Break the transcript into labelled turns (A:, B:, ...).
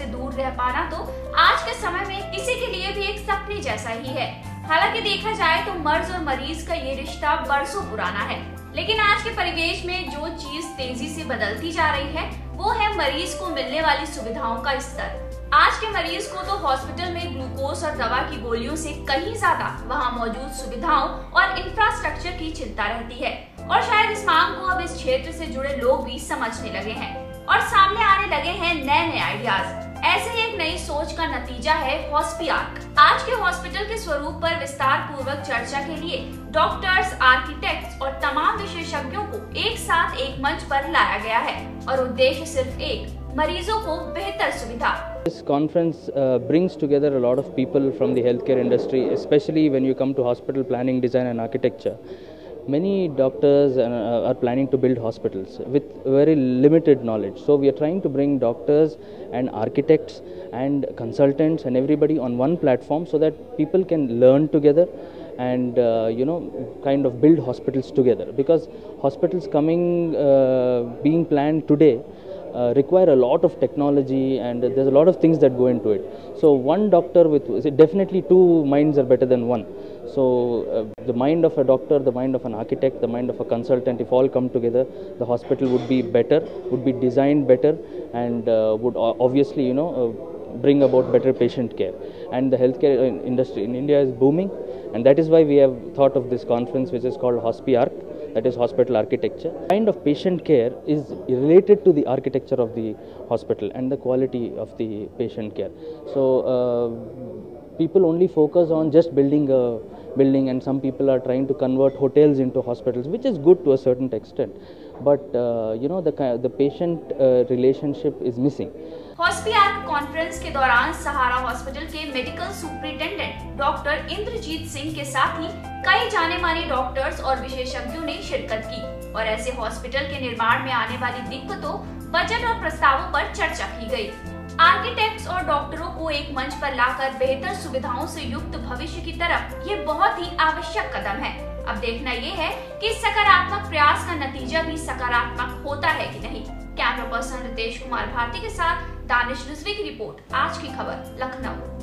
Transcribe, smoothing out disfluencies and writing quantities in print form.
A: से दूर रह पाना तो आज के समय में किसी के लिए भी एक सपने जैसा ही है। हालांकि देखा जाए तो मर्ज और मरीज का ये रिश्ता बरसों पुराना है, लेकिन आज के परिवेश में जो चीज तेजी से बदलती जा रही है वो है मरीज को मिलने वाली सुविधाओं का स्तर। आज के मरीज को तो हॉस्पिटल में ग्लूकोज और दवा की गोलियों से कहीं ज्यादा वहां मौजूद सुविधाओं और इंफ्रास्ट्रक्चर की चिंता रहती है। और शायद इस मांग को अब इस क्षेत्र से जुड़े लोग भी समझने लगे हैं और सामने आने लगे हैं नए नए आइडियाज। ऐसे ही एक नई सोच का नतीजा है हॉस्पियार्क। आज के हॉस्पिटल के स्वरूप पर विस्तार पूर्वक चर्चा के लिए डॉक्टर्स, आर्किटेक्ट्स और तमाम विशेषज्ञों को एक साथ एक मंच पर लाया गया है और उद्देश्य सिर्फ एक, मरीजों को बेहतर सुविधा।
B: This conference brings together a lot of people from the healthcare industry, especially when you come to hospital planning, design and architecture. Many doctors are planning to build hospitals with very limited knowledge. So we are trying to bring doctors and architects and consultants and everybody on one platform so that people can learn together and kind of build hospitals together, because hospitals being planned today require a lot of technology and there's a lot of things that go into it. So one doctor definitely two minds are better than one. So the mind of a doctor, the mind of an architect, the mind of a consultant, if all come together, the hospital would be better, would be designed better, and would obviously bring about better patient care. And the healthcare industry in India is booming, and that is why we have thought of this conference, which is called Hospi-Arc, that is hospital architecture. The kind of patient care is related to the architecture of the hospital and the quality of the patient care. So people only focus on just building a building, and some people are trying to convert hotels into hospitals, which is good to a certain extent, but the patient relationship is missing.
A: हॉस्पियार्क conference के दौरान Sahara hospital के medical superintendent doctor Inderjeet Singh के साथ ही कई जाने माने doctors और विशेषज्ञों ने शिरकत की और ऐसे हॉस्पिटल के निर्माण में आने वाली दिक्कतों, बजट और प्रस्तावों पर चर्चा की गई। आर्किटेक्ट्स और डॉक्टरों को एक मंच पर लाकर बेहतर सुविधाओं से युक्त भविष्य की तरफ ये बहुत ही आवश्यक कदम है। अब देखना ये है कि इस सकारात्मक प्रयास का नतीजा भी सकारात्मक होता है कि नहीं। कैमरा पर्सन रितेश कुमार भारती के साथ दानिश रिजवी की रिपोर्ट, आज की खबर, लखनऊ।